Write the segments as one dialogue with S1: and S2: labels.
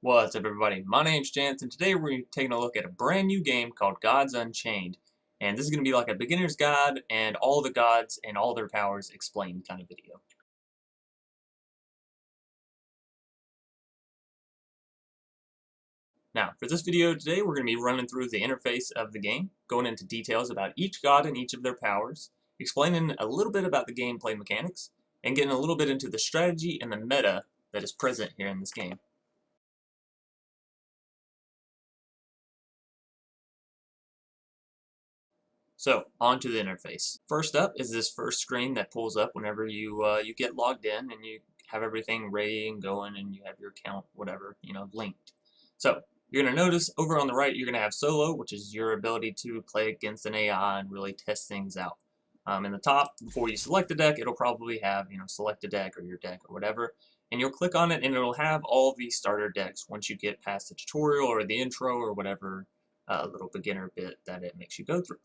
S1: What's up, everybody? My name's Chance, and today we're taking a look at a brand new game called Gods Unchained. And this is going to be like a beginner's guide and all the gods and all their powers explained kind of video. Now, for this video today, we're going to be running through the interface of the game, going into details about each god and each of their powers, explaining a little bit about the gameplay mechanics, and getting a little bit into the strategy and the meta that is present here in this game. So, on to the interface. First up is this first screen that pulls up whenever you get logged in and you have everything ready and going and you have your account, whatever, linked. So, you're going to notice over on the right, you're going to have solo, which is your ability to play against an AI and really test things out. In the top, before you select a deck, it'll probably have, select a deck or your deck or whatever. And you'll click on it and it'll have all the starter decks once you get past the tutorial or the intro or whatever little beginner bit that it makes you go through.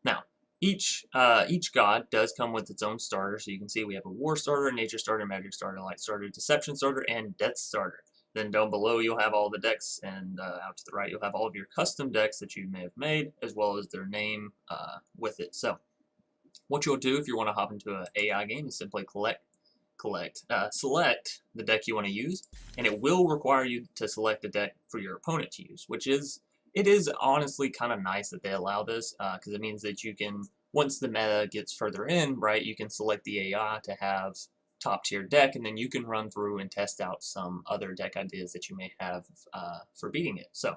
S1: Now, each god does come with its own starter, so you can see we have a War starter, Nature starter, Magic starter, Light starter, Deception starter, and Death starter. Then down below you'll have all the decks, and out to the right you'll have all of your custom decks that you may have made, as well as their name with it. So, what you'll do if you want to hop into an AI game is simply select the deck you want to use, and it will require you to select a deck for your opponent to use, which is honestly kind of nice that they allow this, because it means that you can, once the meta gets further in, right, you can select the AI to have top tier deck, and then you can run through and test out some other deck ideas that you may have for beating it. So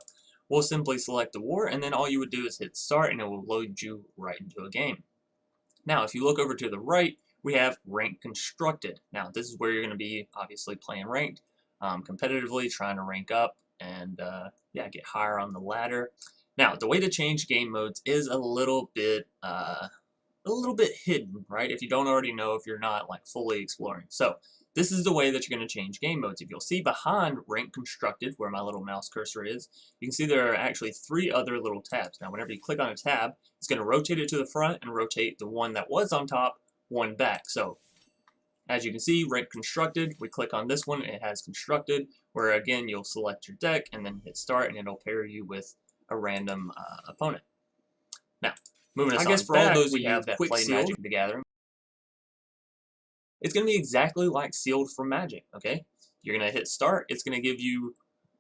S1: we'll simply select the War, and then all you would do is hit start, and it will load you right into a game. Now, if you look over to the right, we have Rank Constructed. Now, this is where you're going to be obviously playing ranked, competitively, trying to rank up and yeah, get higher on the ladder. Now, the way to change game modes is a little bit hidden, right? If you don't already know, if you're not like fully exploring. So this is the way that you're going to change game modes. If you'll see behind Rank Constructed, where my little mouse cursor is, you can see there are actually 3 other little tabs. Now, whenever you click on a tab, it's going to rotate it to the front and rotate the one that was on top one back. So as you can see, Rank Constructed, we click on this one, it has Constructed, where again, you'll select your deck and then hit start, and it'll pair you with a random opponent. Now, moving us on for all those of you that play Magic the Gathering, it's going to be exactly like Sealed from Magic, okay? You're going to hit start, it's going to give you,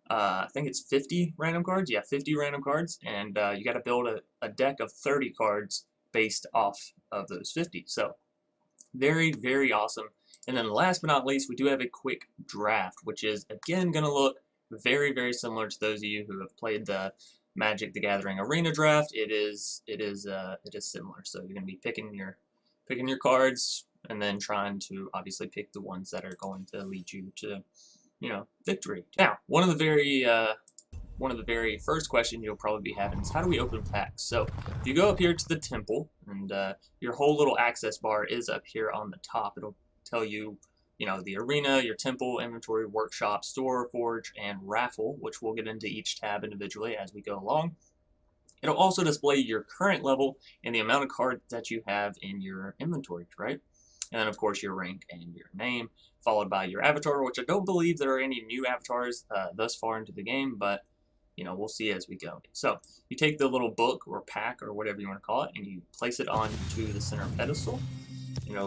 S1: I think it's 50 random cards, yeah, 50 random cards, and you got to build a deck of 30 cards based off of those 50. So, very, very awesome. And then last but not least, we do have a quick draft, which is, again, going to look very, very similar to those of you who have played the Magic the Gathering Arena draft. It is similar. So you're going to be picking your cards and then trying to obviously pick the ones that are going to lead you to, victory. Now, one of the very first questions you'll probably be having is, how do we open packs? So if you go up here to the temple, and your whole little access bar is up here on the top, it'll tell you, the arena, your temple, inventory, workshop, store, forge, and raffle, which we'll get into each tab individually as we go along. It'll also display your current level and the amount of cards that you have in your inventory, right? And then, of course, your rank and your name, followed by your avatar, which I don't believe there are any new avatars thus far into the game, but we'll see as we go. So you take the little book or pack or whatever you want to call it, and you place it onto the center pedestal.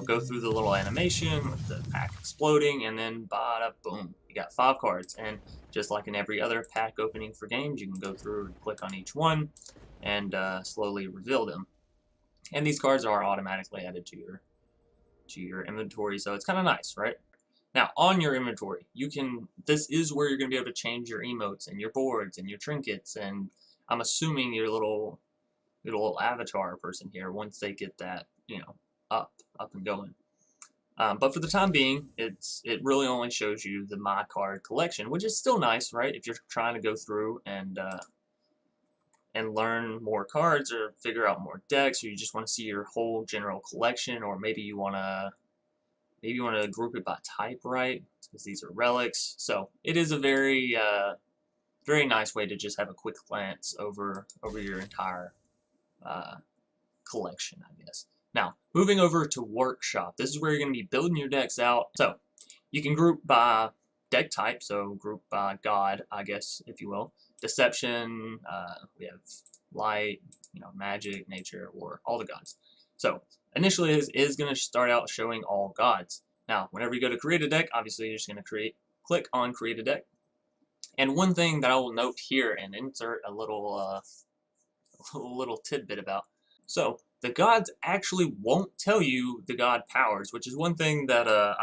S1: Go through the little animation with the pack exploding, and then bada boom, you got 5 cards. And just like in every other pack opening for games, you can go through and click on each one and slowly reveal them. And these cards are automatically added to your inventory, so it's kind of nice, right? Now, on your inventory, this is where you're going to be able to change your emotes and your boards and your trinkets, and I'm assuming your little avatar person here, once they get that, up and going. But for the time being, it really only shows you the My Card collection, which is still nice, right? If you're trying to go through and learn more cards or figure out more decks, or you just want to see your whole general collection, or maybe you want to group it by type, right? Because these are relics. So it is a very very nice way to just have a quick glance over your entire collection, I guess. Now, moving over to Workshop. This is where you're going to be building your decks out. So you can group by deck type, so group by God, I guess, if you will. Deception, we have light, magic, nature, or all the gods. So initially is going to start out showing all gods. Now, whenever you go to create a deck, obviously you're just going to click on create a deck. And one thing that I will note here and insert a little little tidbit about. So the gods actually won't tell you the god powers, which is one thing that I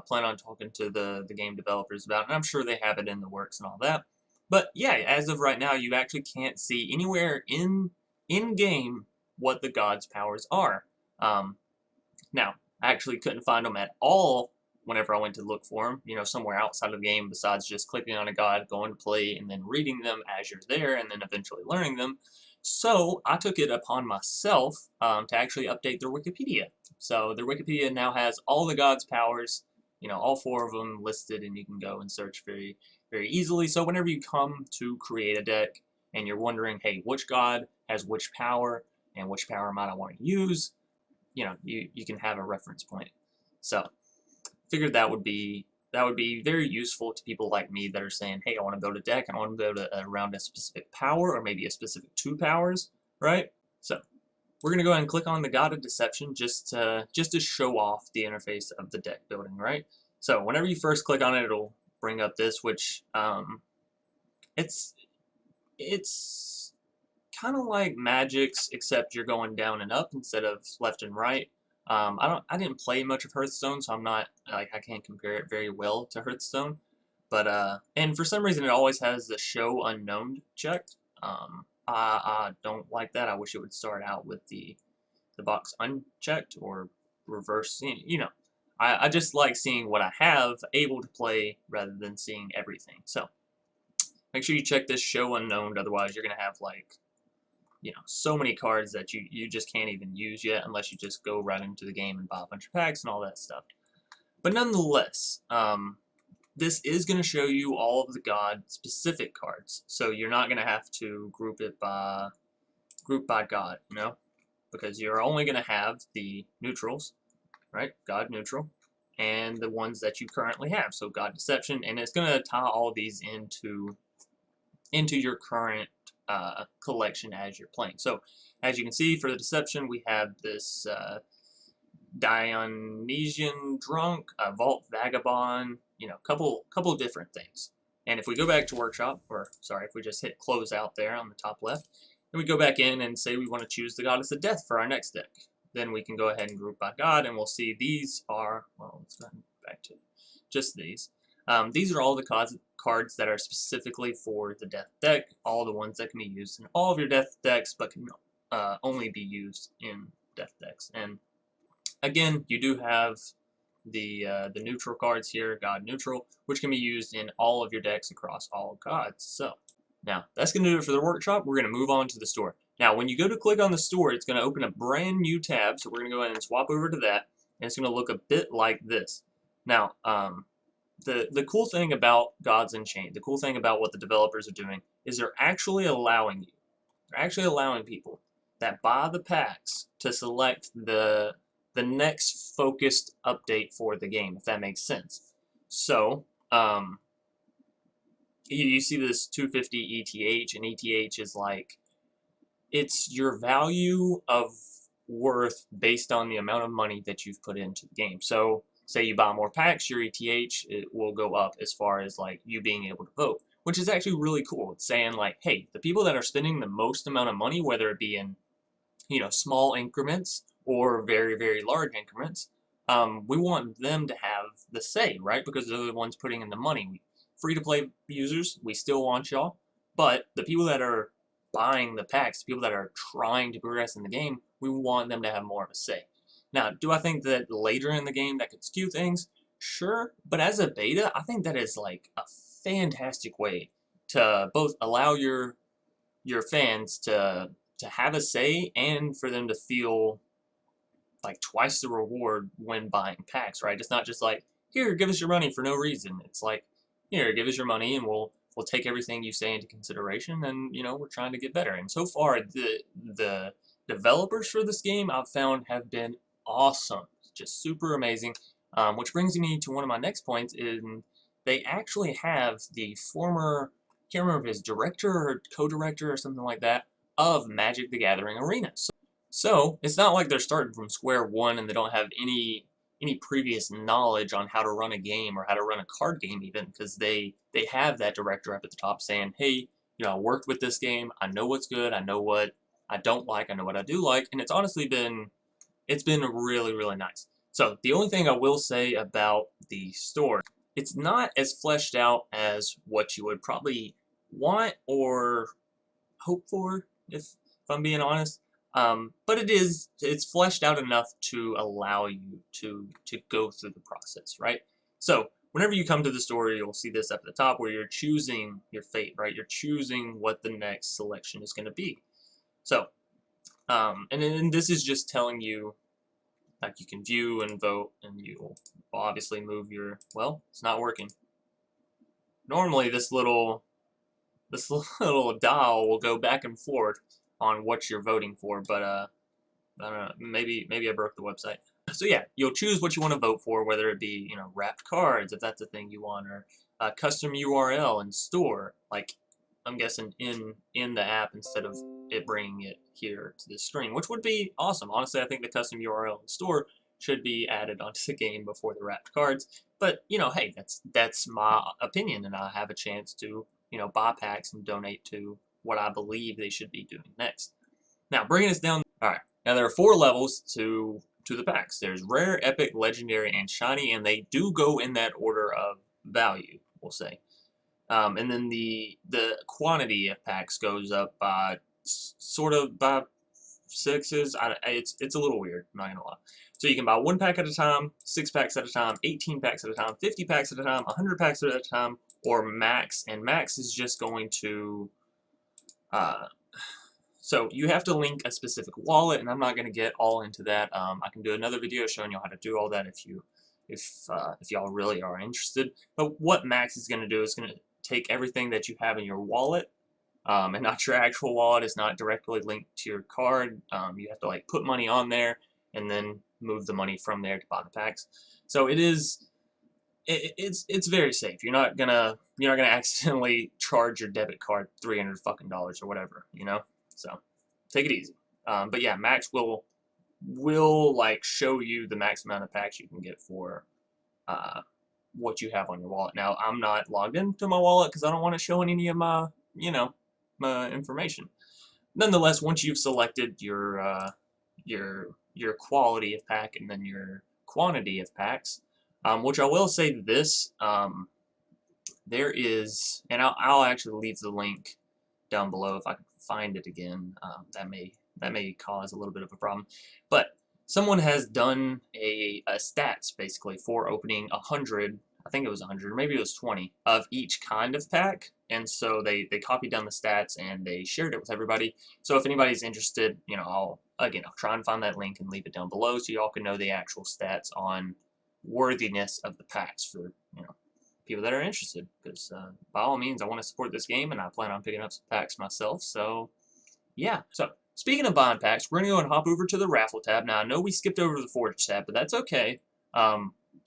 S1: plan on talking to the game developers about, and I'm sure they have it in the works and all that. But yeah, as of right now, you actually can't see anywhere in game what the gods powers are. Now, I actually couldn't find them at all whenever I went to look for them, somewhere outside of the game besides just clicking on a god, going to play, and then reading them as you're there, and then eventually learning them. So I took it upon myself to actually update their Wikipedia. So their Wikipedia now has all the gods' powers, all 4 of them listed, and you can go and search very, very easily. So whenever you come to create a deck and you're wondering, hey, which god has which power and which power might I want to use, you can have a reference point. So figured that would be very useful to people like me that are saying, hey, I want to build a deck, I want to build around a specific power or maybe a specific 2 powers, right? So we're going to go ahead and click on the God of Deception just to show off the interface of the deck building, right? So whenever you first click on it, it'll bring up this, which it's kind of like Magic's, except you're going down and up instead of left and right. I didn't play much of Hearthstone, so I'm not I can't compare it very well to Hearthstone. But and for some reason it always has the show unknown checked. I don't like that. I wish it would start out with the box unchecked or reverse. I just like seeing what I have able to play rather than seeing everything. So make sure you check this show unknown, otherwise you're gonna have like so many cards that you just can't even use yet unless you just go right into the game and buy a bunch of packs and all that stuff. But nonetheless, this is going to show you all of the god-specific cards, so you're not going to have to group by god, because you're only going to have the neutrals, right? God neutral, and the ones that you currently have, so God Deception, and it's going to tie all these into your current collection as you're playing. So as you can see, for the Deception, we have this Dionysian Drunk, Vault Vagabond, couple different things. And if we go back to Workshop, or sorry, if we just hit close out there on the top left, and we go back in and say we want to choose the Goddess of Death for our next deck, then we can go ahead and group by God, and we'll see these are, well, let's go back to just these. These are all the cards that are specifically for the Death deck, all the ones that can be used in all of your Death decks, but can only be used in Death decks. And again, you do have the neutral cards here, God Neutral, which can be used in all of your decks across all gods. So now that's going to do it for the workshop. We're going to move on to the store. Now, when you go to click on the store, it's going to open a brand new tab. So we're going to go ahead and swap over to that, and it's going to look a bit like this. Now, the cool thing about Gods Unchained, the cool thing about what the developers are doing, is they're actually allowing people that buy the packs to select the next focused update for the game, if that makes sense. So, you see this 250 ETH, and ETH is like, it's your value of worth based on the amount of money that you've put into the game. So, say you buy more packs, your ETH it will go up as far as like you being able to vote, which is actually really cool. It's saying like, hey, the people that are spending the most amount of money, whether it be in small increments or very, very large increments, we want them to have the say, right? Because they're the ones putting in the money. Free-to-play users, we still want y'all, but the people that are buying the packs, the people that are trying to progress in the game, we want them to have more of a say. Now, do I think that later in the game that could skew things? Sure, but as a beta, I think that is like a fantastic way to both allow your fans to have a say and for them to feel like twice the reward when buying packs, right? It's not just like, here, give us your money for no reason. It's like, here, give us your money and we'll take everything you say into consideration, and we're trying to get better. And so far, the developers for this game I've found have been awesome, just super amazing. Which brings me to one of my next points, in they actually have the former, can't remember if it's director or co-director or something like that, of Magic the Gathering Arena. So it's not like they're starting from square one and they don't have any previous knowledge on how to run a game or how to run a card game even, because they have that director up at the top saying, hey, you know, I worked with this game, I know what's good, I know what I don't like, I know what I do like, and it's honestly been really, really nice. So the only thing I will say about the store, it's not as fleshed out as what you would probably want or hope for, if I'm being honest. But it's fleshed out enough to allow you to go through the process, right? So whenever you come to the store, you'll see this up at the top where you're choosing your fate, right? You're choosing what the next selection is going to be. So, and then this is just telling you, like, you can view and vote, and you'll obviously move your, well, it's not working. Normally this little dial will go back and forth on what you're voting for, but I don't know, maybe I broke the website. So yeah, you'll choose what you want to vote for, whether it be, you know, wrapped cards, if that's the thing you want, or a custom URL and store, like I'm guessing in the app instead of it bringing it here to the screen, which would be awesome. Honestly, I think the custom URL and store should be added onto the game before the wrapped cards. But you know, hey, that's my opinion, and I have a chance to, you know, buy packs and donate to what I believe they should be doing next. Now, bringing us down. All right. Now there are 4 levels to the packs. There's rare, epic, legendary, and shiny, and they do go in that order of value, we'll say. And then the quantity of packs goes up by sort of by 6s. It's a little weird, I'm not gonna lie. So you can buy 1 pack at a time, 6 packs at a time, 18 packs at a time, 50 packs at a time, 100 packs at a time, or max. And max is just going to so you have to link a specific wallet, and I'm not going to get all into that. I can do another video showing you how to do all that if y'all really are interested. But what max is going to do is going to take everything that you have in your wallet, and not your actual wallet. It's not directly linked to your card. You have to like put money on there and then move the money from there to buy the packs. So it's very safe. You're not gonna accidentally charge your debit card $300 fucking dollars or whatever, you know. So take it easy. But yeah, max will like show you the max amount of packs you can get for what you have on your wallet. Now I'm not logged into my wallet because I don't want to show any of my my information. Nonetheless, once you've selected your quality of pack and then your quantity of packs, which I will say this, there is, and I'll actually leave the link down below if I can find it again. That may cause a little bit of a problem, but someone has done a stats basically for opening 100. I think it was 100, maybe it was 20 of each kind of pack, and so they copied down the stats and they shared it with everybody. So if anybody's interested, you know, I'll try and find that link and leave it down below so y'all can know the actual stats on worthiness of the packs for, you know, people that are interested, because by all means I want to support this game and I plan on picking up some packs myself. So yeah. So speaking of buying packs, we're gonna go and hop over to the Raffle tab. Now I know we skipped over to the Forge tab, but that's okay.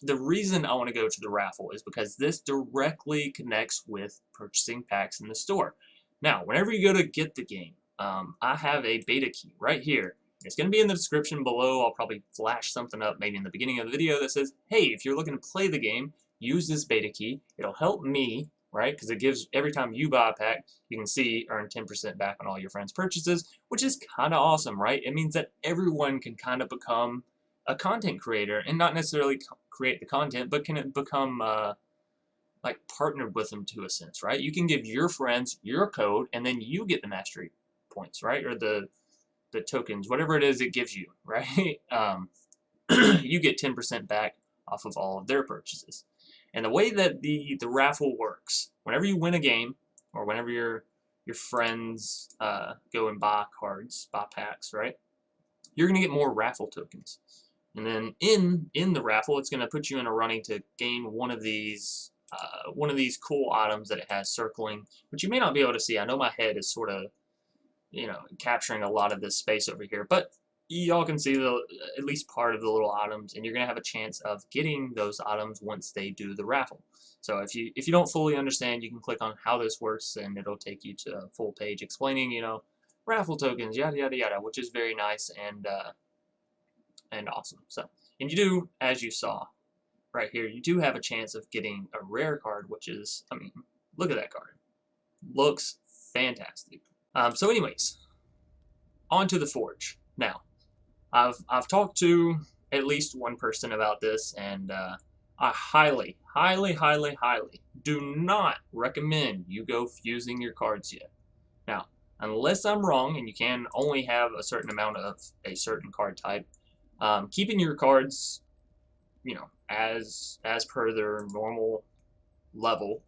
S1: The reason I want to go to the Raffle is because this directly connects with purchasing packs in the store. Now whenever you go to get the game, I have a beta key right here. It's going to be in the description below. I'll probably flash something up maybe in the beginning of the video that says, hey, if you're looking to play the game, use this beta key. It'll help me, right? Because it gives, every time you buy a pack, you can see earn 10% back on all your friends' purchases, which is kind of awesome, right? It means that everyone can kind of become a content creator, and not necessarily create the content, but can become like partnered with them to a sense, right? You can give your friends your code, and then you get the mastery points, right? Or the tokens, whatever it is it gives you, right? You get 10% back off of all of their purchases. And the way that the raffle works, whenever you win a game, or whenever your friends go and buy cards, buy packs, right? You're gonna get more raffle tokens. And then in the raffle, it's gonna put you in a running to gain one of these cool items that it has circling, which you may not be able to see. I know my head is sort of, you know, capturing a lot of this space over here, but y'all can see at least part of the little items, and you're gonna have a chance of getting those items once they do the raffle. So if you don't fully understand, you can click on how this works, and it'll take you to a full page explaining, raffle tokens, yada yada yada, which is very nice and awesome. So, and you do, as you saw right here, you do have a chance of getting a rare card, which is, I mean, look at that card, looks fantastic. So anyways, on to the Forge. Now, I've talked to at least one person about this, and I highly, highly, highly, highly do not recommend you go fusing your cards yet. Now, unless I'm wrong, and you can only have a certain amount of a certain card type, keeping your cards, as per their normal level,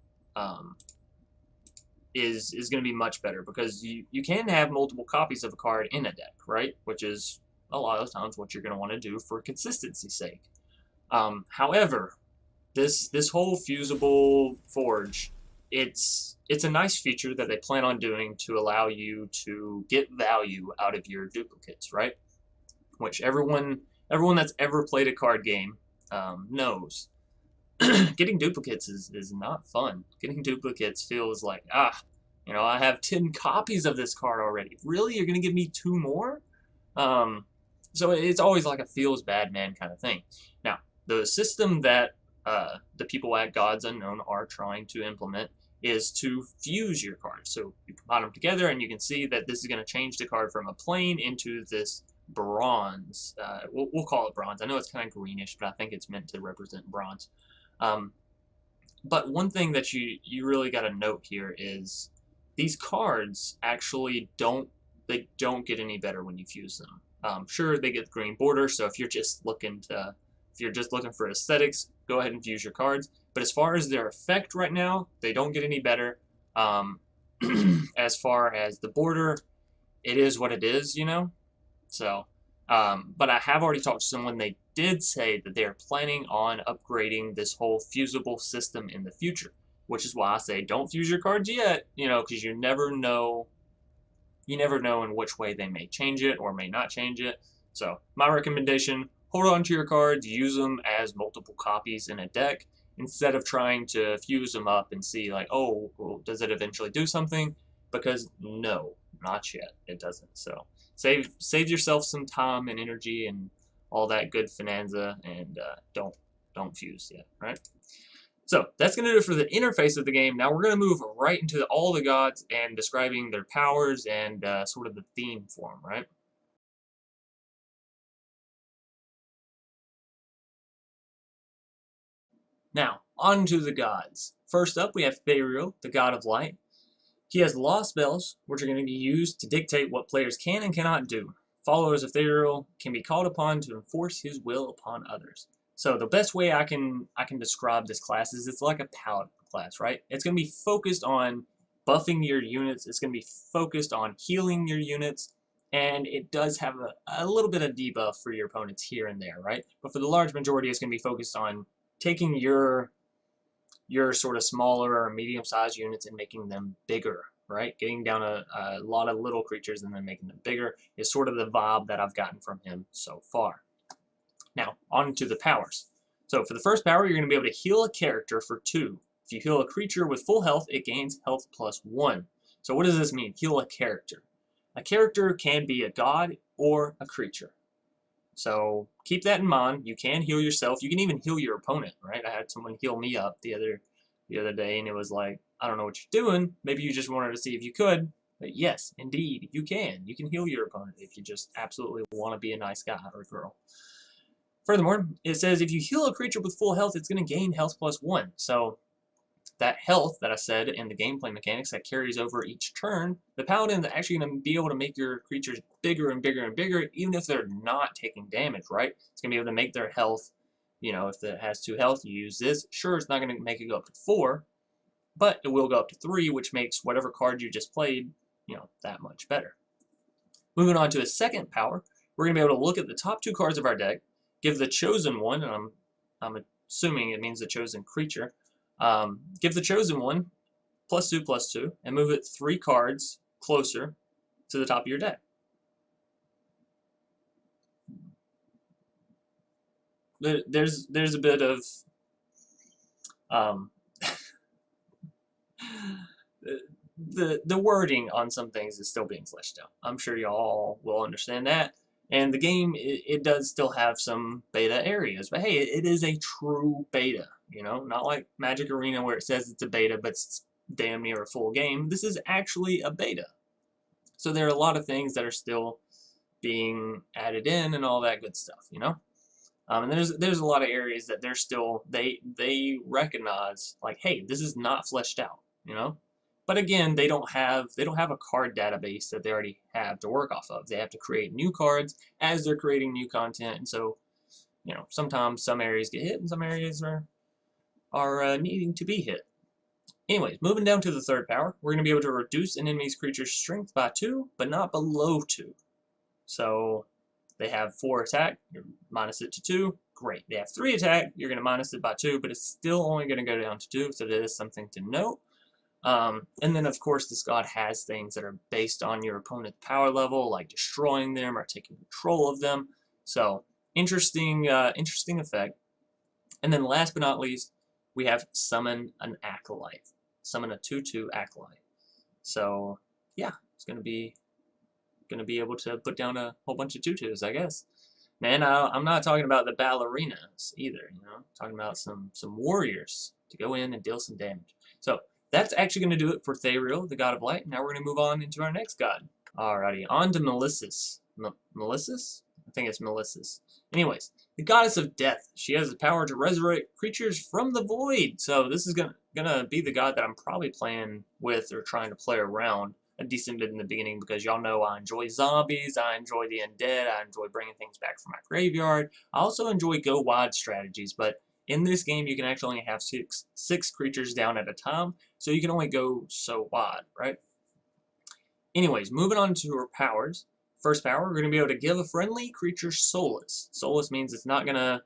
S1: is going to be much better, because you can have multiple copies of a card in a deck, right? Which is a lot of times what you're going to want to do for consistency's sake. However, this whole fusible forge, it's a nice feature that they plan on doing to allow you to get value out of your duplicates, right? Which everyone that's ever played a card game knows. Getting duplicates is not fun. Getting duplicates feels like, I have 10 copies of this card already. Really? You're going to give me 2 more? So it's always like a feels bad man kind of thing. Now, the system that the people at Gods Unknown are trying to implement is to fuse your cards. So you combine them together, and you can see that this is going to change the card from a plain into this bronze. We'll call it bronze. I know it's kind of greenish, but I think it's meant to represent bronze. But one thing that you really got to note here is these cards actually don't get any better when you fuse them. Sure, they get the green border, so if you're just looking for aesthetics, go ahead and fuse your cards. But as far as their effect right now, they don't get any better. As far as the border, it is what it is, So, but I have already talked to someone. They did say that they are planning on upgrading this whole fusible system in the future, which is why I say don't fuse your cards yet, because you never know. You never know in which way they may change it or may not change it. So my recommendation, hold on to your cards, use them as multiple copies in a deck, instead of trying to fuse them up and see like, oh, well, does it eventually do something? Because no, not yet, it doesn't. So save yourself some time and energy and all that good finanza, and don't fuse yet, right? So that's going to do it for the interface of the game. Now we're going to move right into all the gods and describing their powers and sort of the theme for them, right? Now, on to the gods. First up, we have Therial, the god of light. He has law spells, which are going to be used to dictate what players can and cannot do. Followers of Therial can be called upon to enforce his will upon others. So the best way I can describe this class is it's like a paladin class, right? It's going to be focused on buffing your units. It's going to be focused on healing your units, and it does have a little bit of debuff for your opponents here and there, right? But for the large majority, it's going to be focused on taking your sort of smaller or medium-sized units and making them bigger, right? Getting down a lot of little creatures and then making them bigger is sort of the vibe that I've gotten from him so far. Now, on to the powers. So for the first power, you're going to be able to heal a character for 2. If you heal a creature with full health, it gains health plus 1. So what does this mean, heal a character? A character can be a god or a creature. So keep that in mind. You can heal yourself. You can even heal your opponent, right? I had someone heal me up the other day, and it was like, I don't know what you're doing. Maybe you just wanted to see if you could. But yes, indeed, you can. You can heal your opponent if you just absolutely want to be a nice guy or girl. Furthermore, it says if you heal a creature with full health, it's going to gain health plus 1. So that health that I said in the gameplay mechanics that carries over each turn, the paladin is actually going to be able to make your creatures bigger and bigger and bigger, even if they're not taking damage, right? It's going to be able to make their health, if it has 2 health, you use this. Sure, it's not going to make it go up to 4, but it will go up to 3, which makes whatever card you just played, that much better. Moving on to a second power, we're going to be able to look at the top 2 cards of our deck, give the chosen one, and I'm assuming it means the chosen creature, give the chosen one +2/+2, and move it 3 cards closer to the top of your deck. there's a bit of um, the wording on some things is still being fleshed out. I'm sure y'all will understand that. And the game, it does still have some beta areas, but hey, it is a true beta, you know, not like Magic Arena where it says it's a beta, but it's damn near a full game. This is actually a beta. So there are a lot of things that are still being added in and all that good stuff, you know. And there's a lot of areas that they're still they recognize like, hey, this is not fleshed out, you know. But again, they don't have a card database that they already have to work off of. They have to create new cards as they're creating new content, and so you know sometimes some areas get hit and some areas are needing to be hit. Anyways, moving down to the third power, we're going to be able to reduce an enemy's creature's strength by 2, but not below 2. So they have 4 attack, you're minus it to 2, great. They have 3 attack, you're going to minus it by 2, but it's still only going to go down to 2, so that is something to note. And then, of course, this god has things that are based on your opponent's power level, like destroying them or taking control of them. So, interesting effect. And then, last but not least, we have Summon an Acolyte. Summon a 2/2 Acolyte. So, yeah, it's going to be able to put down a whole bunch of 2/2s, I guess. Man, I'm not talking about the ballerinas either, you know. I'm talking about some warriors to go in and deal some damage. So, that's actually going to do it for Thariel, the god of light. Now we're going to move on into our next god. Alrighty, on to Melissus. Melissus? I think it's Melissus. Anyways, the goddess of death. She has the power to resurrect creatures from the void. So this is gonna be the god that I'm probably playing with or trying to play around a decent bit in the beginning, because y'all know I enjoy zombies, I enjoy the undead, I enjoy bringing things back from my graveyard. I also enjoy go wide strategies, but in this game you can actually only have six creatures down at a time, so you can only go so wide, right? Anyways, moving on to her powers. First power, we're going to be able to give a friendly creature Solace. Solace means it's not gonna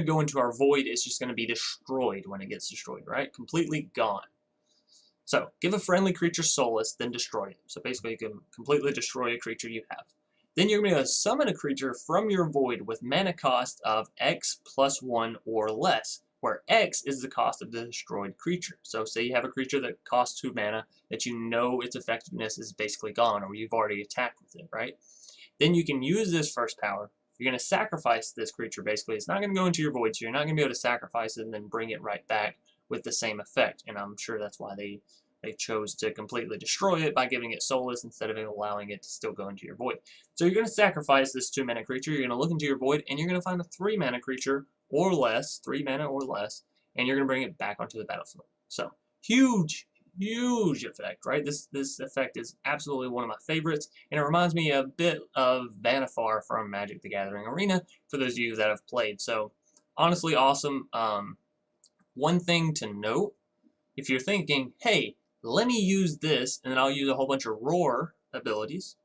S1: go into our void, it's just going to be destroyed when it gets destroyed, right? Completely gone. So, give a friendly creature Solace, then destroy it. So basically you can completely destroy a creature you have. Then you're going to be able to summon a creature from your void with mana cost of X plus 1 or less, where X is the cost of the destroyed creature. So say you have a creature that costs 2 mana that you know its effectiveness is basically gone, or you've already attacked with it, right? Then you can use this first power. You're going to sacrifice this creature, basically. It's not going to go into your void, so you're not going to be able to sacrifice it and then bring it right back with the same effect. And I'm sure that's why they chose to completely destroy it by giving it Solace instead of allowing it to still go into your void. So you're going to sacrifice this 2 mana creature, you're going to look into your void, and you're going to find a 3 mana creature or less, 3 mana or less, and you're going to bring it back onto the battlefield. So, huge effect, right? This effect is absolutely one of my favorites, and it reminds me a bit of Vannifar from Magic the Gathering Arena, for those of you that have played. So, honestly awesome. One thing to note, if you're thinking, hey, let me use this, and then I'll use a whole bunch of Roar abilities,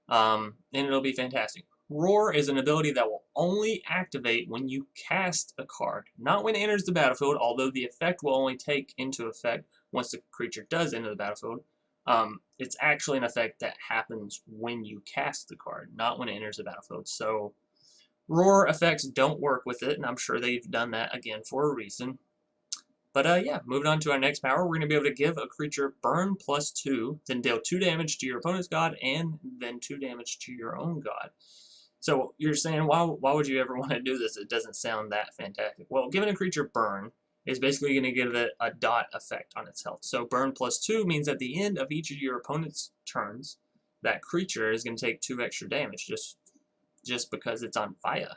S1: and it'll be fantastic. Roar is an ability that will only activate when you cast a card, not when it enters the battlefield, although the effect will only take into effect once the creature does enter the battlefield. It's actually an effect that happens when you cast the card, not when it enters the battlefield. So Roar effects don't work with it, and I'm sure they've done that again for a reason. But yeah, moving on to our next power, we're going to be able to give a creature burn plus 2, then deal 2 damage to your opponent's god, and then 2 damage to your own god. So you're saying, why would you ever want to do this? It doesn't sound that fantastic. Well, giving a creature burn is basically going to give it a dot effect on its health. So burn plus 2 means at the end of each of your opponent's turns, that creature is going to take 2 extra damage just because it's on fire.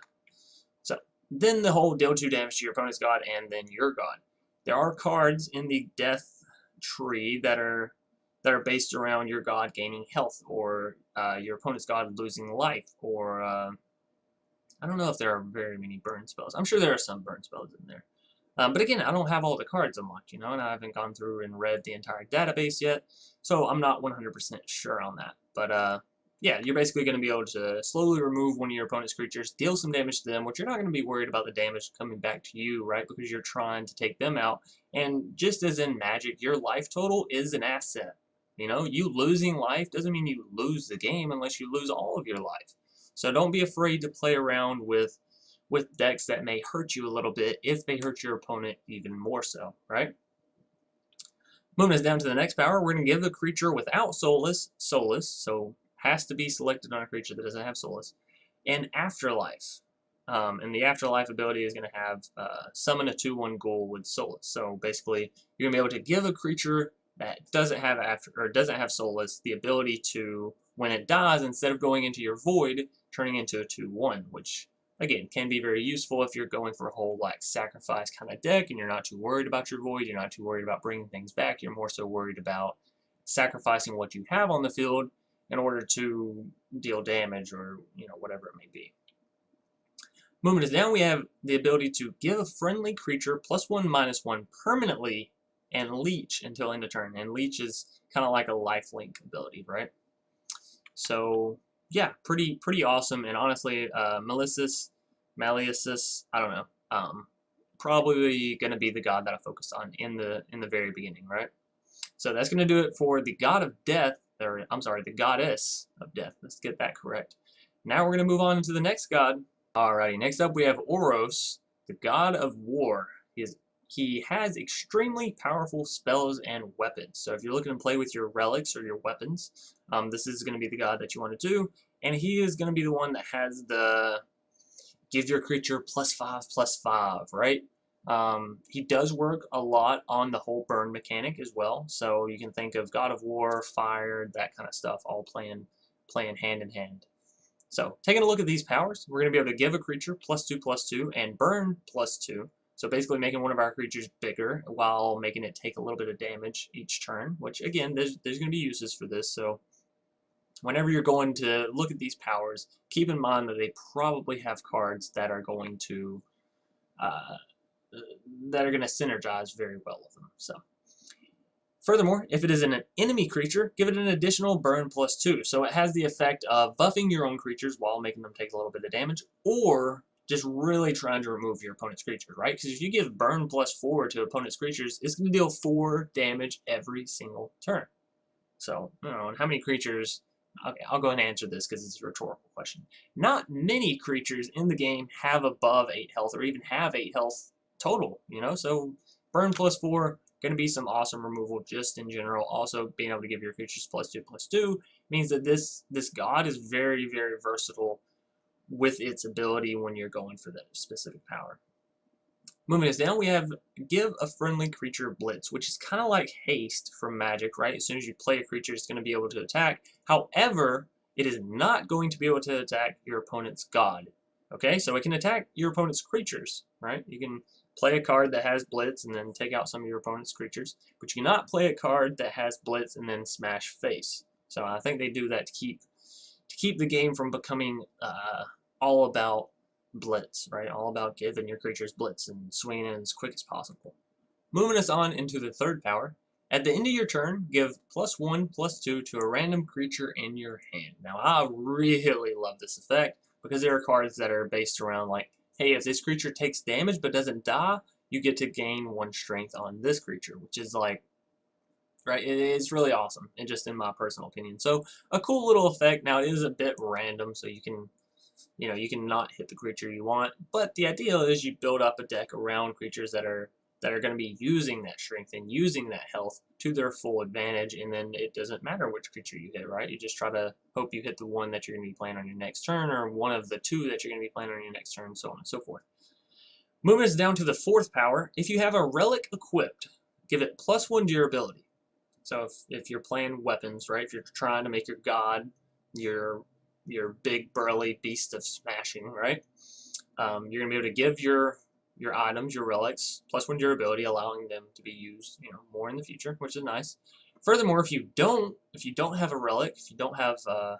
S1: So then the whole deal 2 damage to your opponent's god and then your god. There are cards in the death tree that are based around your god gaining health, or your opponent's god losing life, or I don't know if there are very many burn spells. I'm sure there are some burn spells in there. But again, I don't have all the cards unlocked, you know, and I haven't gone through and read the entire database yet, so I'm not 100% sure on that. But yeah, you're basically going to be able to slowly remove one of your opponent's creatures, deal some damage to them, which you're not going to be worried about the damage coming back to you, right? Because you're trying to take them out. And just as in Magic, your life total is an asset. You know, you losing life doesn't mean you lose the game unless you lose all of your life. So don't be afraid to play around with with decks that may hurt you a little bit if they hurt your opponent even more so, right? Moving us down to the next power, we're going to give the creature without Soulless, so has to be selected on a creature that doesn't have Soulless, and Afterlife. And the Afterlife ability is going to have summon a 2/1 ghoul with Soulless. So basically, you're going to be able to give a creature that doesn't have Soulless the ability to, when it dies, instead of going into your void, turning into a 2/1, which again can be very useful if you're going for a whole like sacrifice kind of deck and you're not too worried about your void, you're not too worried about bringing things back, you're more so worried about sacrificing what you have on the field in order to deal damage or whatever it may be. Moving us down, we have the ability to give a friendly creature +1/-1 permanently and leech until end of turn. And leech is kind of like a lifelink ability, right? So yeah, pretty awesome. And honestly, Malicious, I don't know. Probably gonna be the god that I focused on in the very beginning, right? So that's gonna do it for the god of death, or I'm sorry, the goddess of death. Let's get that correct. Now we're gonna move on to the next god. Alrighty, next up we have Oros, the god of war. He has extremely powerful spells and weapons. So if you're looking to play with your relics or your weapons, this is going to be the god that you want to do. And he is going to be the one that has the give your creature +5/+5, right? He does work a lot on the whole burn mechanic as well. So you can think of God of War, Fire, that kind of stuff, all playing hand in hand. So taking a look at these powers, we're going to be able to give a creature +2/+2 and burn +2. So basically making one of our creatures bigger while making it take a little bit of damage each turn, which again, there's going to be uses for this. So whenever you're going to look at these powers, keep in mind that they probably have cards that are going to synergize very well with them. So furthermore, if it is an enemy creature, give it an additional burn +2. So it has the effect of buffing your own creatures while making them take a little bit of damage, or just really trying to remove your opponent's creatures, right? Because if you give burn +4 to opponent's creatures, it's going to deal 4 damage every single turn. So, and how many creatures? Okay, I'll go ahead and answer this because it's a rhetorical question. Not many creatures in the game have above 8 health or even have 8 health total, So burn +4, going to be some awesome removal just in general. Also, being able to give your creatures +2/+2 means that this god is very, very versatile with its ability when you're going for that specific power. Moving us down, we have give a friendly creature blitz, which is kind of like haste from Magic, right? As soon as you play a creature, it's going to be able to attack. However, it is not going to be able to attack your opponent's god. Okay, so it can attack your opponent's creatures, right? You can play a card that has blitz and then take out some of your opponent's creatures, but you cannot play a card that has blitz and then smash face. So I think they do that to keep the game from becoming all about blitz, right? All about giving your creatures blitz and swinging in as quick as possible. Moving us on into the third power. At the end of your turn, give +1/+2 to a random creature in your hand. Now, I really love this effect because there are cards that are based around like, hey, if this creature takes damage but doesn't die, you get to gain 1 strength on this creature, which is like, right, it's really awesome, and just in my personal opinion. So a cool little effect. Now, it is a bit random, so you can not hit the creature you want, but the idea is you build up a deck around creatures that are going to be using that strength and using that health to their full advantage, and then it doesn't matter which creature you hit, right? You just try to hope you hit the one that you're going to be playing on your next turn, or one of the 2 that you're going to be playing on your next turn, so on and so forth. Moving us down to the fourth power, if you have a relic equipped, give it +1 durability. So if you're playing weapons, right, if you're trying to make your god your big burly beast of smashing, right? You're gonna be able to give your items, your relics, +1 durability, allowing them to be used, more in the future, which is nice. Furthermore, if you don't have a relic, if you don't have a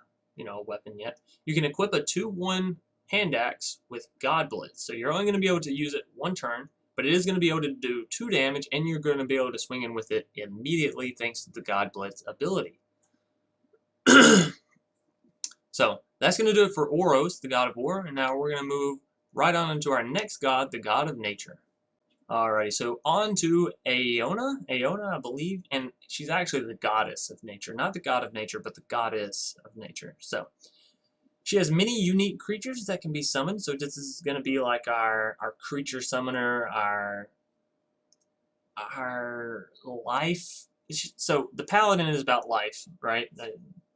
S1: weapon yet, you can equip a 2/1 hand axe with God Blitz. So you're only going to be able to use it 1 turn, but it is going to be able to do 2 damage, and you're going to be able to swing in with it immediately thanks to the God Blitz ability. So that's going to do it for Oros, the god of war, and now we're going to move right on into our next god, the god of nature. Alrighty, so on to Aona, I believe, and she's actually the goddess of nature. Not the god of nature, but the goddess of nature. So She has many unique creatures that can be summoned, so this is going to be like our creature summoner, our life. So the paladin is about life, right?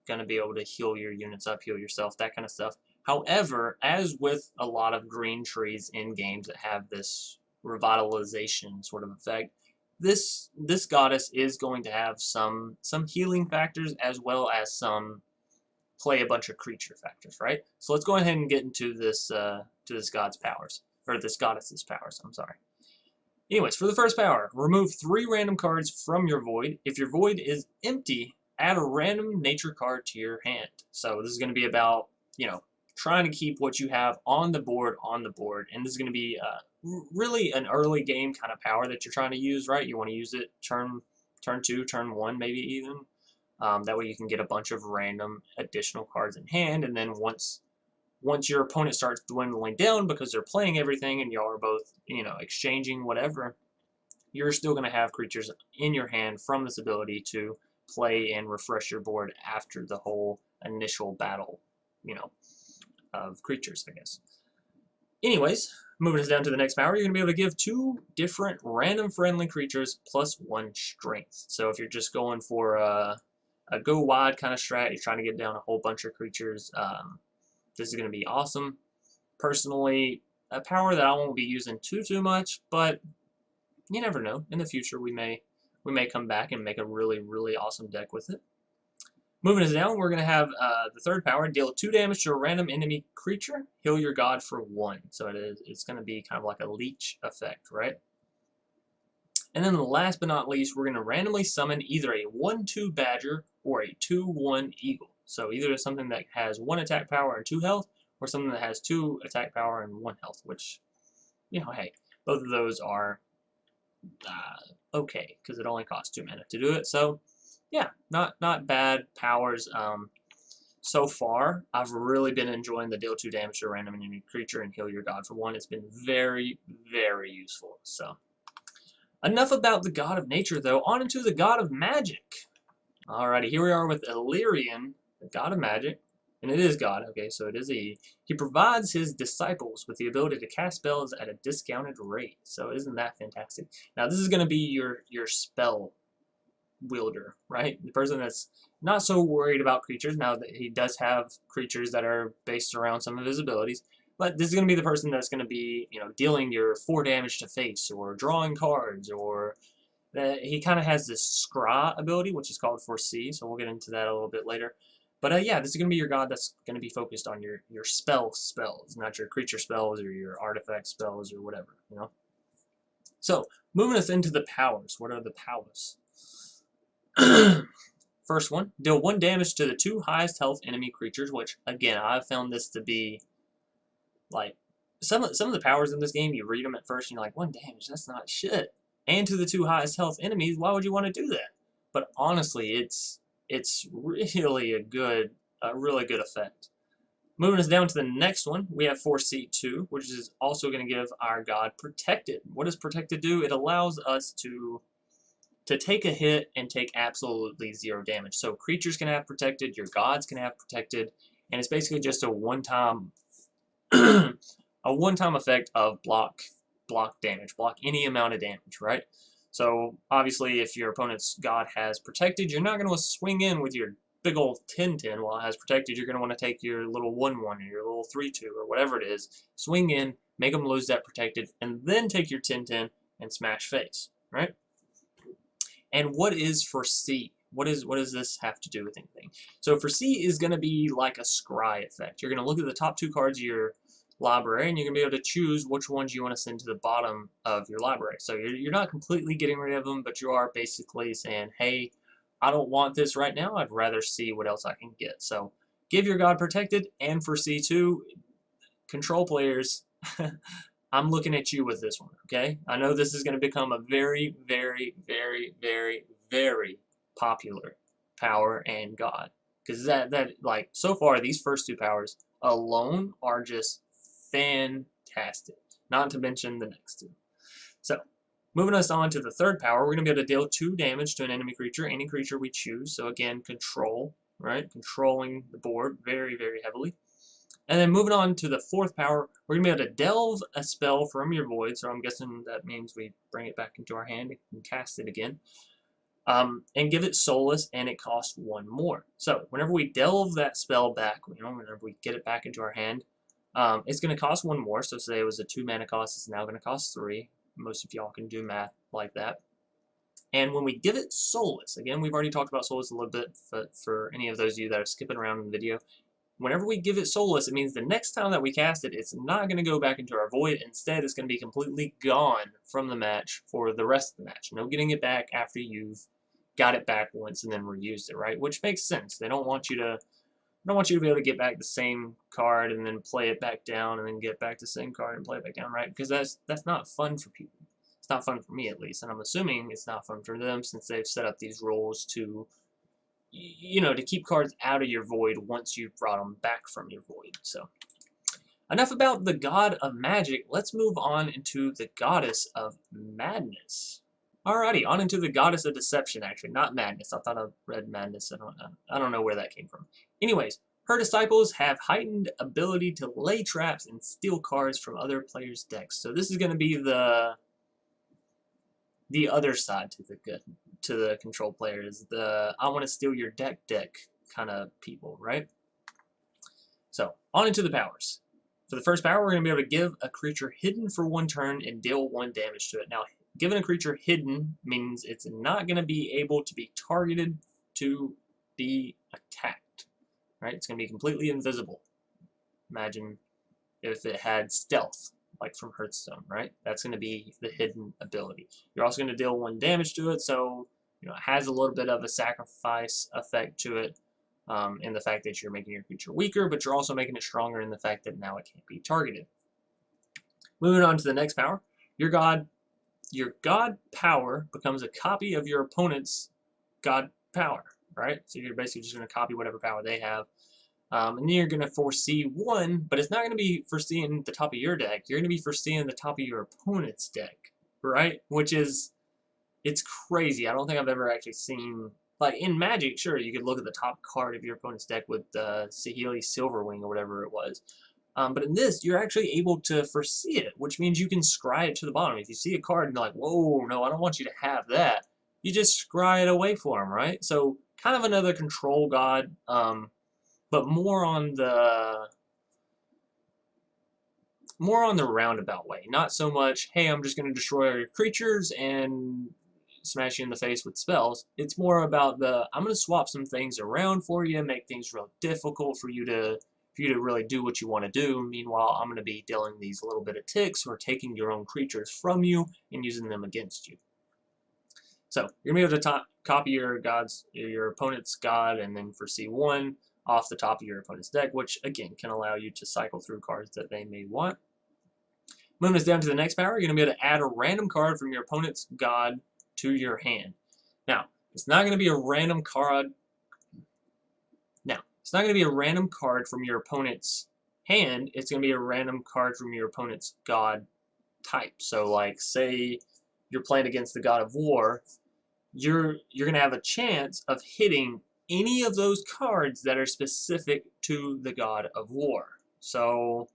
S1: Going to be able to heal your units up, heal yourself, that kind of stuff. However, as with a lot of green trees in games that have this revitalization sort of effect, this goddess is going to have some healing factors as well as some play a bunch of creature factors, right? So let's go ahead and get into this to this god's powers, or this goddess's powers. I'm sorry. Anyways, for the first power, remove 3 random cards from your void. If your void is empty, add a random nature card to your hand. So this is going to be about, you know, trying to keep what you have on the board, and this is going to be really an early game kind of power that you're trying to use, right? You want to use it turn 2, turn 1, maybe even. That way you can get a bunch of random additional cards in hand, and then once your opponent starts dwindling down because they're playing everything and y'all are both, you know, exchanging whatever, you're still going to have creatures in your hand from this ability to play and refresh your board after the whole initial battle, you know, of creatures, I guess. Anyways, moving us down to the next power, you're going to be able to give 2 different random friendly creatures plus 1 strength. So if you're just going for a go wide kind of strat, you're trying to get down a whole bunch of creatures, this is going to be awesome. Personally, a power that I won't be using too much, but you never know. In the future, we may come back and make a really awesome deck with it. Moving us down, we're going to have the third power, deal 2 damage to a random enemy creature, heal your god for 1. So it's going to be kind of like a leech effect, right? And then last but not least, we're going to randomly summon either a 1/2 badger or a 2/1 eagle. So either something that has 1 attack power and 2 health, or something that has 2 attack power and 1 health, which, you know, hey, both of those are okay, because it only costs 2 mana to do it. So, yeah, not bad powers. So far, I've really been enjoying the deal 2 damage to a random enemy creature and heal your god for 1. It's been very useful. So, enough about the god of nature, though. On into the god of magic. Alrighty, here we are with Illyrian, the god of magic. And it is God, okay, so it is he. He provides his disciples with the ability to cast spells at a discounted rate. So isn't that fantastic? Now this is going to be your spell wielder, right? The person that's not so worried about creatures. Now that he does have creatures that are based around some of his abilities, but this is going to be the person that's going to be, you know, dealing your 4 damage to face, or drawing cards, or he kind of has this scry ability, which is called Foresee, so we'll get into that a little bit later. But yeah, this is going to be your god that's going to be focused on your spells, not your creature spells or your artifact spells or whatever, you know? So, moving us into the powers. What are the powers? First one, deal 1 damage to the 2 highest health enemy creatures, which, again, I've found this to be, like, some of the powers in this game, you read them at first and you're like, 1 damage, that's not shit. And to the 2 highest health enemies, why would you want to do that? But honestly, it's really a really good effect. Moving us down to the next one, we have Foresee 2, which is also going to give our god Protected. What does Protected do? It allows us to take a hit and take absolutely 0 damage. So creatures can have Protected, your gods can have Protected, and it's basically just a one-time effect of block damage, block any amount of damage, right? So obviously, if your opponent's god has Protected, you're not going to want to swing in with your big old 10/10 while it has Protected. You're going to want to take your little 1/1 or your little 3/2 or whatever it is, swing in, make them lose that Protected, and then take your 10/10 and smash face, right? And what is Foresee? What does this have to do with anything? So Foresee is going to be like a scry effect. You're going to look at the top 2 cards of your library, and you're going to be able to choose which ones you want to send to the bottom of your library. So you're not completely getting rid of them, but you are basically saying, hey, I don't want this right now. I'd rather see what else I can get. So give your god Protected and Foresee 2. Control players, I'm looking at you with this one, okay? I know this is going to become a very popular power and god. Because that like, so far, these first 2 powers alone are just fantastic. Not to mention the next 2. So, moving us on to the third power, we're going to be able to deal 2 damage to an enemy creature, any creature we choose. So again, control, right? Controlling the board very heavily. And then moving on to the fourth power, we're going to be able to delve a spell from your void. So I'm guessing that means we bring it back into our hand and cast it again. And give it Soulless, and it costs 1 more. So whenever we delve that spell back, whenever we get it back into our hand, it's going to cost 1 more. So say it was a 2 mana cost, it's now going to cost 3. Most of y'all can do math like that. And when we give it Soulless, again, we've already talked about Soulless a little bit, but for any of those of you that are skipping around in the video, whenever we give it Soulless, it means the next time that we cast it, it's not going to go back into our void. Instead, it's going to be completely gone from the match for the rest of the match. No getting it back after you've got it back once and then reused it, right? Which makes sense. They don't want you to be able to get back the same card and then play it back down and then get back the same card and play it back down, right? Because that's not fun for people. It's not fun for me, at least, and I'm assuming it's not fun for them since they've set up these rules to, to keep cards out of your void once you've brought them back from your void. So, enough about the god of magic. Let's move on into the goddess of madness. Alrighty, on into the goddess of deception, actually, not madness. I thought I read madness. I don't know where that came from. Anyways, her disciples have heightened ability to lay traps and steal cards from other players' decks. So this is going to be the other side to the control players, the I want to steal your deck kind of people, right? So, on into the powers. For the first power, we're going to be able to give a creature hidden for 1 turn and deal 1 damage to it. Now, giving a creature hidden means it's not going to be able to be targeted to be attacked, right? It's going to be completely invisible. Imagine if it had stealth, like from Hearthstone, right? That's going to be the hidden ability. You're also going to deal 1 damage to it, so it has a little bit of a sacrifice effect to it in the fact that you're making your creature weaker, but you're also making it stronger in the fact that now it can't be targeted. Moving on to the next power, your god power becomes a copy of your opponent's god power, right? So you're basically just going to copy whatever power they have. And then you're going to foresee 1, but it's not going to be foreseeing the top of your deck. You're going to be foreseeing the top of your opponent's deck, right? Which is, it's crazy. I don't think I've ever actually seen, like in Magic, sure, you could look at the top card of your opponent's deck with Saheeli Silverwing or whatever it was. But in this, you're actually able to foresee it, which means you can scry it to the bottom. If you see a card and you're like, whoa, no, I don't want you to have that, you just scry it away for them, right? So kind of another control god, but more on the roundabout way. Not so much, hey, I'm just going to destroy all your creatures and smash you in the face with spells. It's more about I'm going to swap some things around for you, make things real difficult for you to really do what you want to do. Meanwhile, I'm going to be dealing these little bit of ticks or taking your own creatures from you and using them against you. So you're going to be able to copy your opponent's god and then foresee 1 off the top of your opponent's deck, which again can allow you to cycle through cards that they may want. Moving us down to the next power, you're going to be able to add a random card from your opponent's god to your hand. Now, it's not going to be a random card. It's not going to be a random card from your opponent's hand. It's going to be a random card from your opponent's god type. So, like, say you're playing against the god of war, you're going to have a chance of hitting any of those cards that are specific to the god of war. So,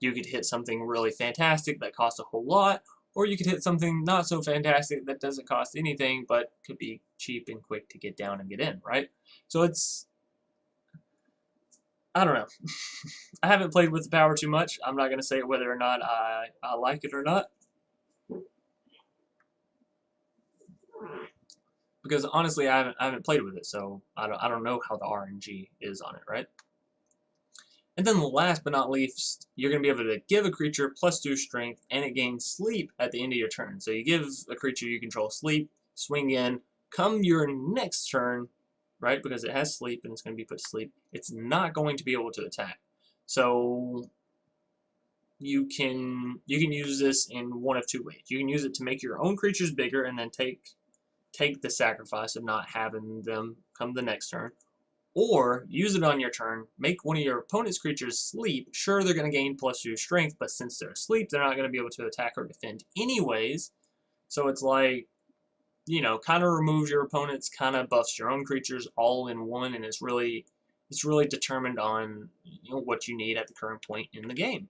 S1: you could hit something really fantastic that costs a whole lot, or you could hit something not so fantastic that doesn't cost anything, but could be cheap and quick to get down and get in, right? So it's, I don't know. I haven't played with the power too much. I'm not going to say whether or not I like it or not. Because honestly, I haven't played with it, so I don't know how the RNG is on it, right? And then last but not least, you're going to be able to give a creature +2 strength, and it gains sleep at the end of your turn. So you give a creature you control sleep, swing in, come your next turn, right, because it has sleep and it's going to be put to sleep, it's not going to be able to attack. So you can use this in one of 2 ways. You can use it to make your own creatures bigger and then take the sacrifice of not having them come the next turn. Or use it on your turn, make one of your opponent's creatures sleep. Sure, they're going to gain +2 strength, but since they're asleep, they're not going to be able to attack or defend anyways. So it's like, kind of removes your opponent's, kind of buffs your own creatures all in one, and it's really It's really determined on what you need at the current point in the game.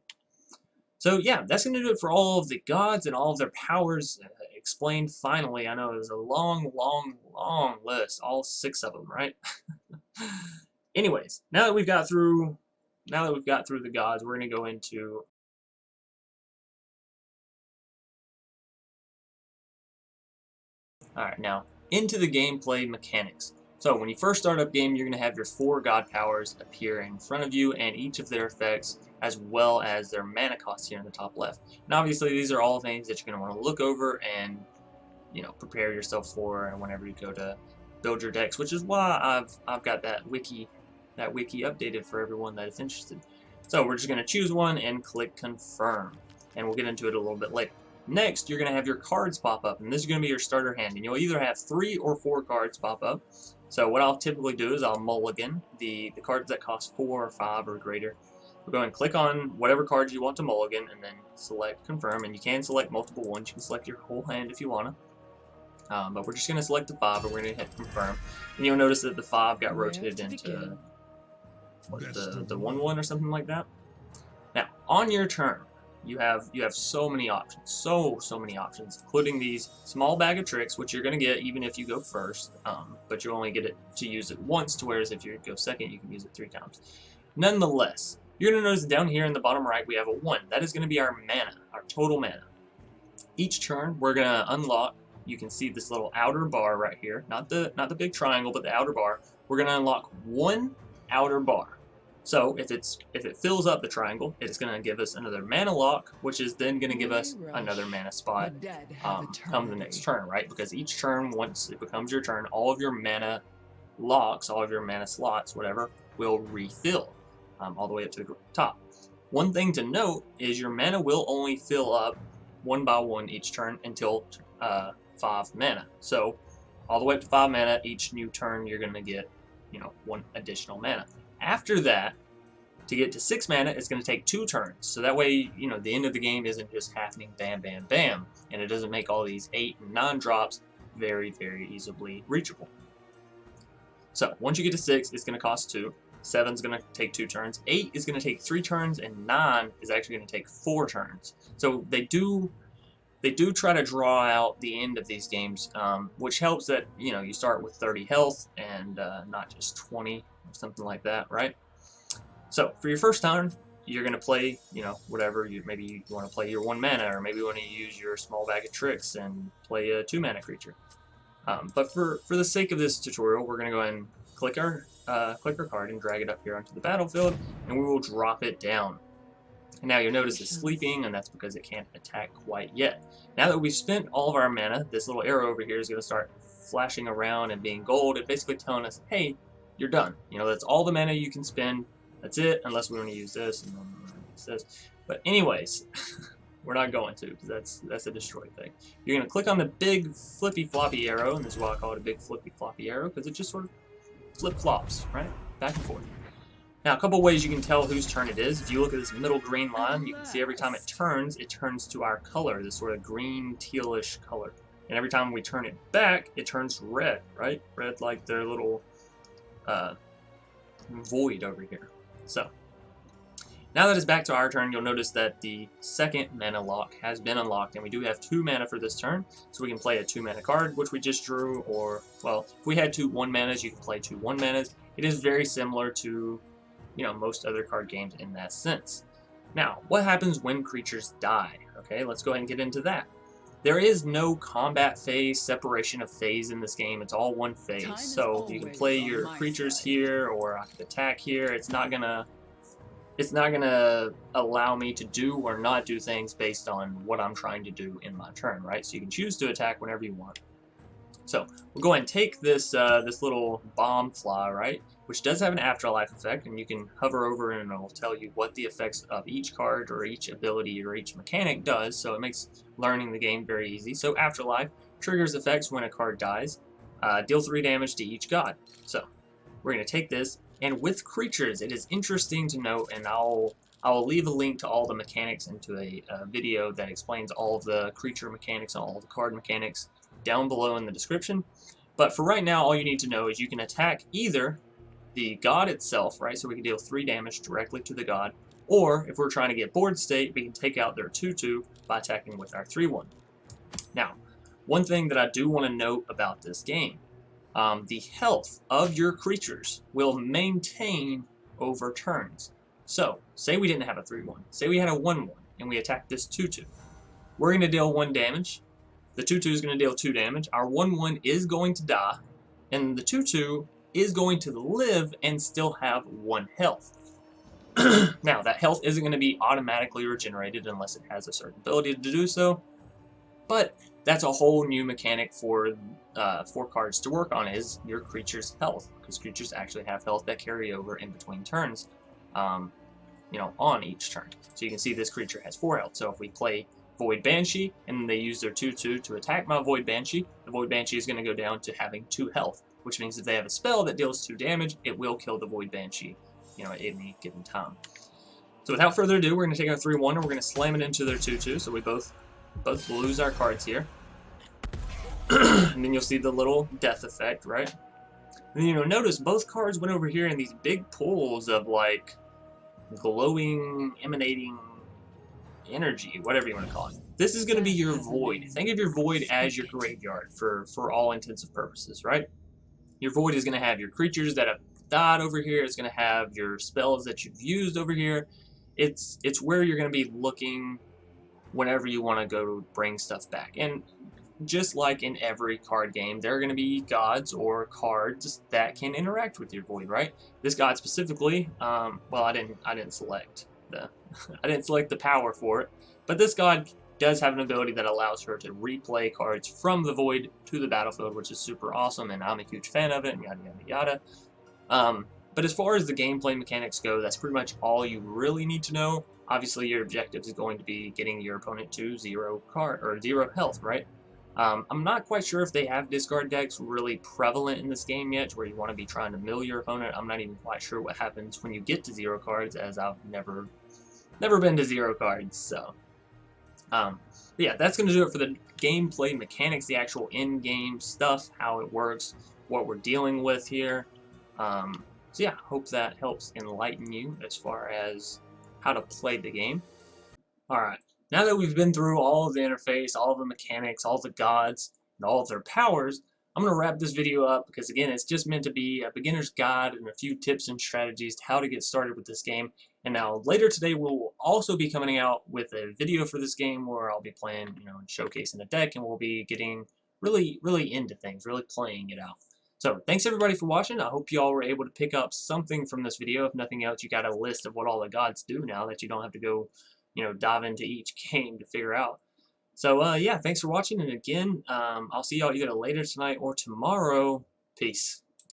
S1: So yeah, that's going to do it for all of the gods and all of their powers explained finally. I know it was a long, long, long list, all 6 of them, right? Anyways, now that we've got through the gods, we're going to go into Alright, now into the gameplay mechanics. So when you first start up game, you're going to have your 4 god powers appear in front of you and each of their effects as well as their mana costs here in the top left. And obviously these are all things that you're going to want to look over and prepare yourself for and whenever you go to build your decks, which is why I've got that wiki updated for everyone that is interested. So we're just going to choose one and click confirm, and we'll get into it a little bit later. Next, you're going to have your cards pop up, and this is going to be your starter hand, and you'll either have 3 or 4 cards pop up. So what I'll typically do is I'll mulligan the cards that cost 4 or 5 or greater. We'll go and click on whatever cards you want to mulligan, and then select confirm, and you can select multiple ones. You can select your whole hand if you want to. But we're just going to select the 5, and we're going to hit confirm. And you'll notice that the 5 got rotated into the 1/1 or something like that. Now, on your turn, you have so many options, so many options, including these small bag of tricks, which you're going to get even if you go first, but you only get it to use it once, to whereas if you go second, you can use it 3 times. Nonetheless, you're going to notice down here in the bottom right, we have a 1. That is going to be our mana, our total mana. Each turn, we're going to unlock. You can see this little outer bar right here, not the big triangle, but the outer bar. We're going to unlock 1 outer bar. So if it fills up the triangle, it's going to give us another mana lock, which is then going to give us another mana spot come the next turn, right? Because each turn, once it becomes your turn, all of your mana locks, all of your mana slots, whatever, will refill all the way up to the top. One thing to note is your mana will only fill up 1 by 1 each turn until 5 mana. So all the way up to 5 mana each new turn, you're going to get 1 additional mana. After that, to get to 6 mana, it's going to take 2 turns. So that way, the end of the game isn't just happening bam, bam, bam, and it doesn't make all these 8 and 9 drops very, very easily reachable. So once you get to 6, it's going to cost 2. 7's going to take 2 turns. 8 is going to take 3 turns, and 9 is actually going to take 4 turns. So they do try to draw out the end of these games, which helps that you start with 30 health and not just 20 or something like that, right? So for your first turn, you're going to play, whatever. Maybe you want to play your 1 mana, or maybe you want to use your small bag of tricks and play a 2 mana creature. But for the sake of this tutorial, we're going to go ahead and click our card and drag it up here onto the battlefield, and we will drop it down. And now you'll notice it's sleeping, and that's because it can't attack quite yet. Now that we've spent all of our mana, this little arrow over here is going to start flashing around and being gold, and basically telling us, hey, you're done. That's all the mana you can spend. That's it, unless we want to use this, and then we're going to use this. But anyways, we're not going to, because that's a destroy thing. You're going to click on the big flippy floppy arrow, and this is why I call it a big flippy floppy arrow, because it just sort of flip-flops, right? Back and forth. Now, a couple ways you can tell whose turn it is. If you look at this middle green line, you can see every time it turns to our color, this sort of green, tealish color. And every time we turn it back, it turns red, right? Red like their little void over here. So, now that it's back to our turn, you'll notice that the second mana lock has been unlocked, and we do have 2 mana for this turn, so we can play a 2 mana card, which we just drew, or, well, if we had 2 1 manas, you can play 2 1 manas. It is very similar to most other card games in that sense. Now, what happens when creatures die? Okay, let's go ahead and get into that. There is no combat phase, separation of phase in this game. It's all one phase. So you can play your creatures here, or I can attack here. It's not gonna allow me to do or not do things based on what I'm trying to do in my turn, right? So you can choose to attack whenever you want. So we'll go ahead and take this this little bomb fly, right, which does have an afterlife effect, and you can hover over and it'll tell you what the effects of each card or each ability or each mechanic does, so it makes learning the game very easy. So afterlife triggers effects when a card dies, deal 3 damage to each god. So we're going to take this, and with creatures, it is interesting to note, and I'll leave a link to all the mechanics into a video that explains all of the creature mechanics and all the card mechanics down below in the description. But for right now, all you need to know is you can attack either the god itself, right? So we can deal 3 damage directly to the god. Or if we're trying to get board state, we can take out their 2/2 by attacking with our 3/1. Now, one thing that I do want to note about this game, the health of your creatures will maintain over turns. So, say we didn't have a 3/1, say we had a 1/1, and we attacked this 2/2. We're going to deal 1 damage, the 2/2 is going to deal 2 damage, our 1/1 is going to die, and the 2/2 is going to live and still have 1 health. Now, that health isn't going to be automatically regenerated unless it has a certain ability to do so, but that's a whole new mechanic for cards to work on, is your creature's health, because creatures actually have health that carry over in between turns, on each turn. So you can see this creature has 4 health. So if we play Void Banshee and they use their 2/2 to attack my Void Banshee, the Void Banshee is going to go down to having 2 health, which means if they have a spell that deals 2 damage, it will kill the Void Banshee, at any given time. So without further ado, we're going to take our 3/1 and we're going to slam it into their 2/2, so we both lose our cards here. And then you'll see the little death effect, right? And then notice both cards went over here in these big pools of like glowing, emanating energy, whatever you want to call it. This is going to be your void. Think of your void as your graveyard for all intents and purposes, right? Your void is going to have your creatures that have died over here. It's going to have your spells that you've used over here. It's where you're going to be looking whenever you want to go bring stuff back. And just like in every card game, there are going to be gods or cards that can interact with your void, right? This god specifically, well, I didn't select the power for it, but this god does have an ability that allows her to replay cards from the void to the battlefield, which is super awesome, and I'm a huge fan of it, and yada yada yada. But as far as the gameplay mechanics go, that's pretty much all you really need to know. Obviously, your objective is going to be getting your opponent to 0 health, right? I'm not quite sure if they have discard decks really prevalent in this game yet, where you want to be trying to mill your opponent. I'm not even quite sure what happens when you get to 0 cards, as I've never been to 0 cards. So, yeah, that's going to do it for the gameplay mechanics, the actual in-game stuff, how it works, what we're dealing with here. So yeah, hope that helps enlighten you as far as how to play the game. Alright, now that we've been through all of the interface, all of the mechanics, all the gods, and all of their powers, I'm going to wrap this video up because, again, it's just meant to be a beginner's guide and a few tips and strategies to how to get started with this game. And now, later today, we'll also be coming out with a video for this game where I'll be playing, and showcasing the deck, and we'll be getting really, really into things, really playing it out. So, thanks everybody for watching. I hope you all were able to pick up something from this video. If nothing else, you got a list of what all the gods do now that you don't have to go, dive into each game to figure out. So, yeah, thanks for watching, and again, I'll see y'all either later tonight or tomorrow. Peace.